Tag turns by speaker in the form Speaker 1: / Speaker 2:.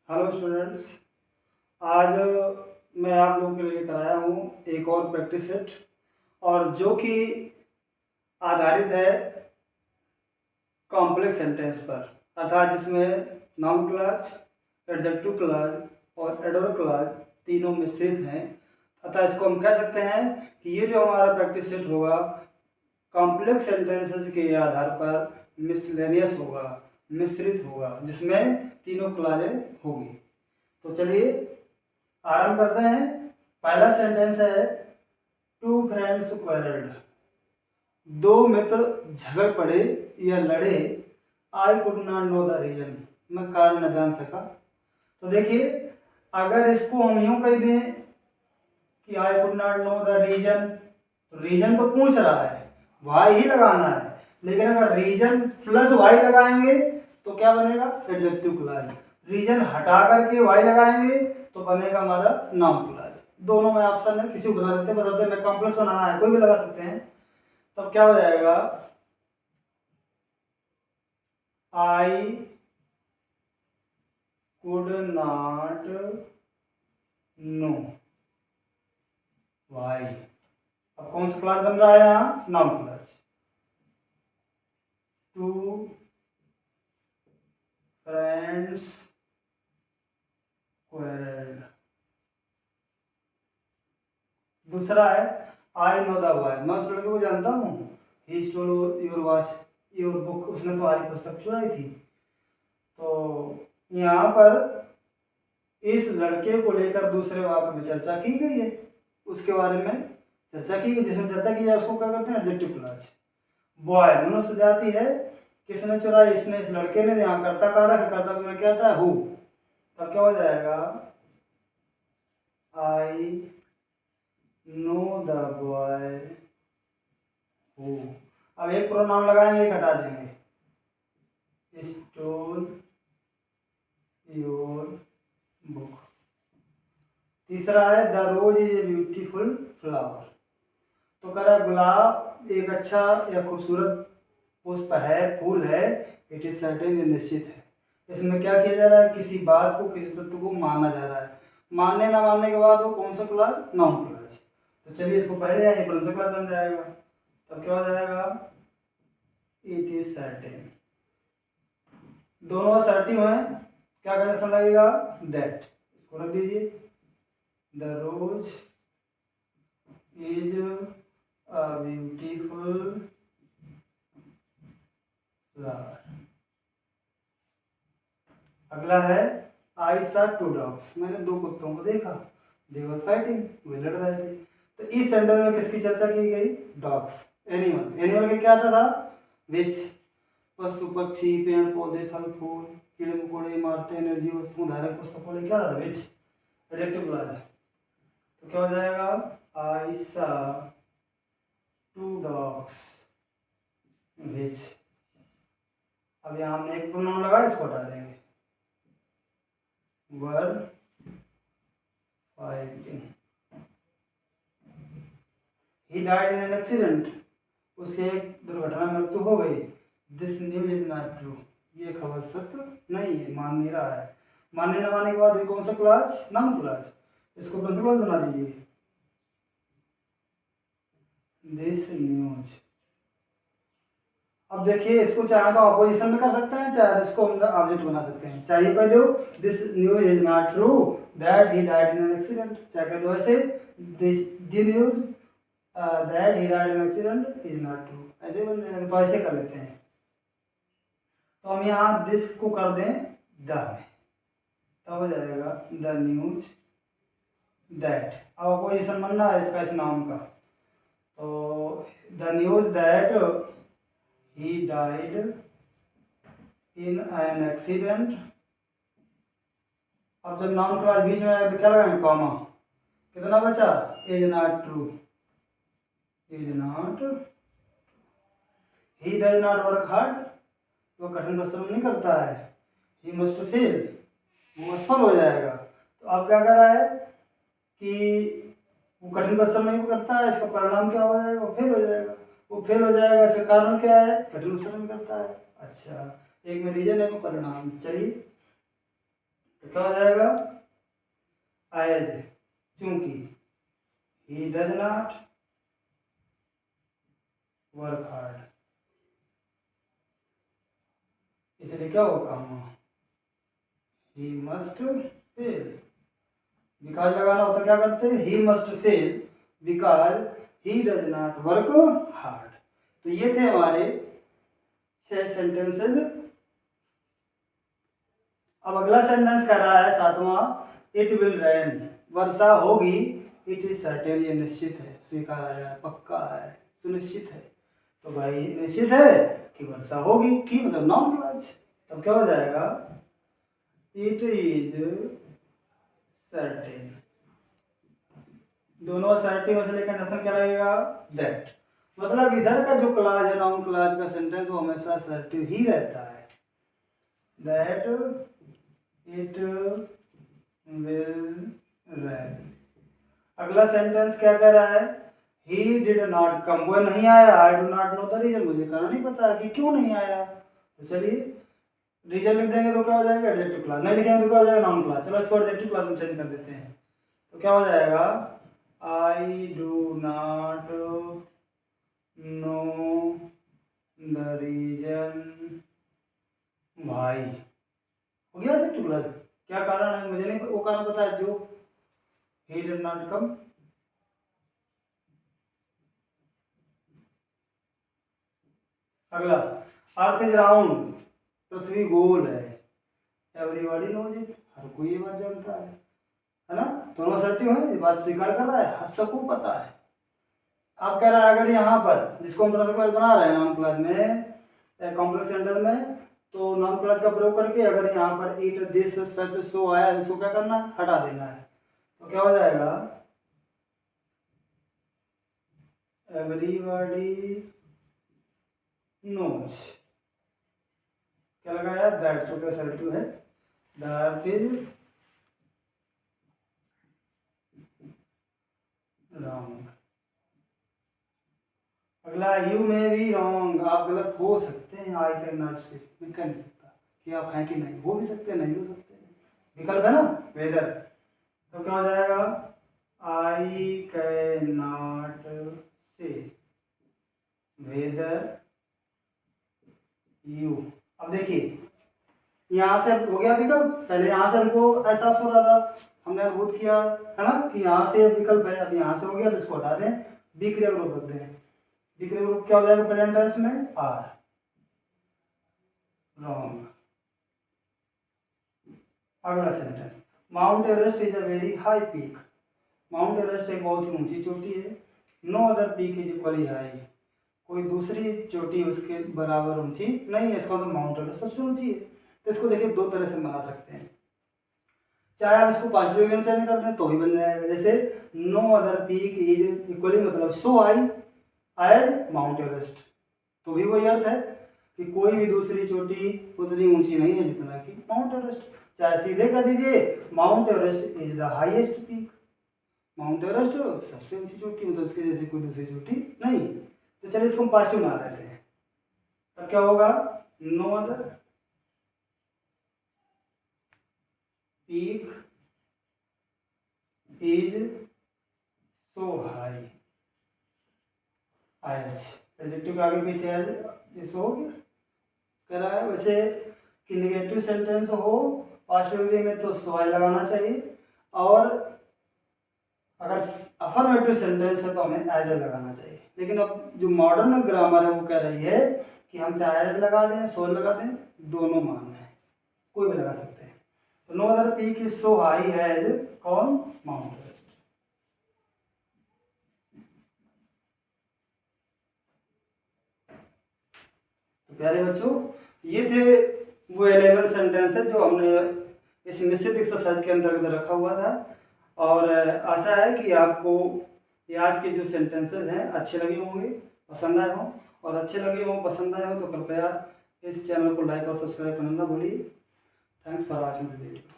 Speaker 1: Hello students. आज मैं आप लोगों के लिए लेकर आया हूँ एक और प्रैक्टिस सेट, और जो कि आधारित है कॉम्प्लेक्स सेंटेंस पर, अर्थात जिसमें नाउन क्लॉज, एडजेक्टिव क्लॉज और एडवर्ब क्लॉज तीनों मिश्रित हैं। अतः इसको हम कह सकते हैं कि ये जो हमारा प्रैक्टिस सेट होगा कॉम्प्लेक्स सेंटेंसेस के आधार पर मिसलेनियस होगा, मिश्रित होगा, जिसमें तीनों क्लॉजें होगी। तो चलिए आरंभ करते हैं। पहला सेंटेंस है टू फ्रेंड्स क्वारल्ड। दो मित्र झगड़ पड़े या लड़े। I could not know the reason, मैं कारण न जान सका। तो देखिए, अगर इसको हम यूं कह दें कि I could not know the reason, तो रीजन तो पूछ रहा है, वाई ही लगाना है। लेकिन अगर रीजन प्लस वाई लगाएंगे तो क्या बनेगा? Adjective clause. रीजन हटा करके वाई लगाएंगे तो बनेगा हमारा नाउन क्लॉज। दोनों में ऑप्शन है, किसी को बना सकते हैं, बदलते में कॉम्प्लेक्स बनाना है कोई भी लगा सकते हैं। तब क्या हो जाएगा? I could not know why. अब कौन सा क्लॉज बन रहा है यहाँ? Noun clause. Two friends quarrelled. दूसरा है आई नो द वाई। मैं उस लड़के को जानता हूँ। He stole your watch, your book. उसने तुम्हारी पुस्तक चुराई थी। तो यहाँ पर इस लड़के को लेकर दूसरे वाक्य में चर्चा की गई है, उसके बारे में चर्चा की गई। जिसमें चर्चा की जाए उसको क्या करते हैं? Adjective clause. बॉय मनुष्य जाति है। किसने चुराई? इसने, इस लड़के ने। यहाँ कर्ता कारक है, कर्ता में क्या था? हु। तब क्या हो जाएगा? I know the boy who. अब एक प्रोनाउन लगाएंगे, एक हटा देंगे। Stole your book. तीसरा है the rose is a beautiful flower. तो कह रहा है गुलाब एक अच्छा या खूबसूरत पुष्प है, फूल है। इट इज सर्टेन, निश्चित है। इसमें क्या किया जा रहा है? किसी बात को, किसी तत्व को माना जा रहा है। मानने ना मानने के बाद वो कौन सा क्लॉज? Noun clause. तो चलिए इसको पहले आइए, कौन सा क्लॉज बन जाएगा? तब क्या हो जाएगा? It is certain. दोनों असर्टिव हैं। क्या कनेक्शन लगेगा? दैट। इसको रख दीजिए। The rose is a beautiful flower. अगला है आई सॉ टू डॉग्स। मैंने दो कुत्तों को देखा। दे वर फाइटिंग, वे लड़ रहे थे। तो इस सेंटेंस में किसकी चर्चा की गई? Dogs, animal. एनिमल के क्या था? विच। पशु पक्षी, पेड़ पौधे, फल फूल, कीड़े मकोड़े, इमारतें, एनर्जी वस्तुओं, धारक पुस्तकों, क्या था? विच। एडजेक्टिव क्लॉज है। तो क्या हो जाएगा? आई सॉ टू डॉग्स विच। अब यहाँ हमने एक प्रोनाउन लगा, इसको हटा देंगे। Were fighting. He died in an accident. उसे एक दुर्घटना में मृत्यु हो गई। This news is not true. ये खबर सत्य नहीं है, मान नहीं रहा है। मानने न मानने के बाद भी कौन सा क्लॉज? Noun clause. इसको कौन सा क्लॉज बना दीजिए? This news. अब देखिए, इसको चाहे तो ऑपोजिशन में कर सकते हैं, चाहे इसको हम ऑब्जेक्ट बना सकते हैं। चाहिए कह दो this news is not true that he died in an accident. चाहे कह दो ऐसे this the news that he died in accident is not true. ऐसे बन जाएगा। तो ऐसे कर लेते हैं। तो हम यहाँ दिस को कर दें द में, तब हो जाएगा द न्यूज दैट। अब अपोजिशन बनना है इसका, इस नाम का। तो the news that he died in an accident. अब जब नाउन क्लॉज बीच में आएगा तो क्या लगाएंगे? कॉमा। कितना बचा? Is not true. Is not. He does not work hard. वो कठिन परिश्रम नहीं करता है। He must fail. वो असफल हो जाएगा। तो अब क्या कर रहा है कि वो कठिन परिश्रम नहीं करता है, इसका परिणाम क्या हो जाएगा? वो फेल हो जाएगा। वो फेल हो जाएगा, इसका कारण क्या है? कठिन परिश्रम नहीं करता है। अच्छा, एक में रीजन है, परिणाम। चलिए तो तो क्या हो जाएगा, एज, चूंकि he does not work hard, इसलिए क्या होगा, ही मस्ट फेल। बिकॉज लगाना होता क्या करते हैं, he must fail because he does not work hard. तो ये थे हमारे 6 सेंटेंसेज। अब अगला सेंटेंस कह रहा है 7वां, इट विल रेन, वर्षा होगी। इट इज सर्टेन, ये निश्चित है, स्वीकारा जाए, पक्का है, सुनिश्चित है। तो भाई निश्चित है कि वर्षा होगी, की मतलब नाउन क्लॉज। तब क्या हो जाएगा, इट इज सर्टेन। दोनों सर्टेन से लेकर कंडीशन क्या लगेगा, दैट। मतलब इधर का जो क्लॉज है नाउन क्लॉज का सेंटेंस वो हमेशा सर्टेन ही रहता है, दैट इट विल रेन। अगला सेंटेंस क्या कह रहा है, ही डिड नॉट कम, वो नहीं आया। I do not know the reason, मुझे कारण नहीं पता कि क्यों नहीं आया। तो चलिए रीजन लिख देंगे तो क्या हो जाएगा, एडजेक्टिव क्लॉज। नहीं लिखेंगे तो क्या हो जाएगा, नाउन क्लॉज। चलो इसको एडजेक्टिव क्लॉज में चेंज कर देते हैं। तो क्या हो जाएगा, I do not know the reason भाई। हो गया एडजेक्टिव क्लॉज। क्या कारण है, मुझे नहीं, वो कारण पता है जो ही डिड नॉट कम। अगला, अर्थ इज राउंड, पृथ्वी गोल है। एवरीबॉडी नोज इट, हर कोई ये बात जानता है ना। दोनों असर्टिव है, ये बात स्वीकार कर रहा है, हर सबको पता है। आप कह रहा है अगर यहाँ पर जिसको हम प्रोनाउन बना रहे हैं नाउन क्लॉज में, कॉम्प्लेक्स सेंटेंस में, तो नाउन क्लॉज का प्रयोग करके अगर यहाँ पर इट दिस सच सो आया, इसको क्या करना है, हटा देना है। तो क्या हो जाएगा, एवरीबॉडी नोज, क्या लगाया, दैट, जो कि असर्टिव है। The earth is round. अगला, यू में भी रॉन्ग, आप गलत हो सकते हैं। आई कैन नॉट से, मैं कह नहीं सकता कि आप हैं कि नहीं, हो भी सकते हैं, नहीं हो सकते हैं, विकल्प है ना, वेदर। तो क्या हो जाएगा, आई कैन नॉट से वेदर यू। अब देखिए यहाँ से हो गया विकल्प, पहले यहाँ से हमको एहसास हो रहा था, हमने अनुभूत किया है ना कि यहाँ से विकल्प है। अब यहाँ से हो गया तो इसको हटा दें, बी क्रिया ग्रुप रख दें। बी क्रिया ग्रुप क्या हो जाएगा प्रेजेंट टेंस में, आर, रॉन्ग। अगला sentence, Mount Everest is a very high peak, Mount Everest एक बहुत ही ऊंची चोटी है। No other peak is equally high, कोई दूसरी चोटी उसके बराबर ऊंची नहीं है, इसका मतलब माउंट एवरेस्ट सबसे ऊंची है। तो इसको देखिए दो तरह से बना सकते हैं, चाहे आप इसको पॉजिटिव में चेंज कर दें तो भी बन जाएगा। जैसे no other peak is equally मतलब so high as Mount Everest, तो भी वही अर्थ है कि कोई भी दूसरी चोटी उतनी ऊंची नहीं है जितना कि माउंट एवरेस्ट। चाहे सीधे कर दीजिए, mount Everest is the highest peak, Mount Everest सबसे ऊंची चोटी, मतलब उसके जैसे कोई दूसरी चोटी नहीं। तो चलिए इसको हम पॉजिटिव बना देते हैं। तब क्या होगा, no other peak is so high as, adjective के आगे पीछे एज, सो हो गया। कह रहा है वैसे कि निगेटिव सेंटेंस हो पॉजिटिव डिग्री में तो सो आई लगाना चाहिए, और अगर अफर्मेटिव सेंटेंस है तो हमें एज लगाना चाहिए। लेकिन अब जो मॉडर्न ग्रामर है वो कह रही है कि हम चाहे एज लगा दें, सो लगा दें, दोनों मान है, कोई भी लगा सकते हैं। तो no other peak is so high as कौन, माउंट एवरेस्ट। तो प्यारे बच्चों, ये थे वो 11 सेंटेंस है जो हमने इस निश्चित एक्सरसाइज के अंतर्गत रखा हुआ था। और आशा है कि आपको ये आज के जो सेंटेंसेस हैं अच्छे लगे होंगे, पसंद आए हों। और अच्छे लगे हों, पसंद आए हों तो कृपया इस चैनल को लाइक और सब्सक्राइब करना ना भूलिए। Thanks for watching the video.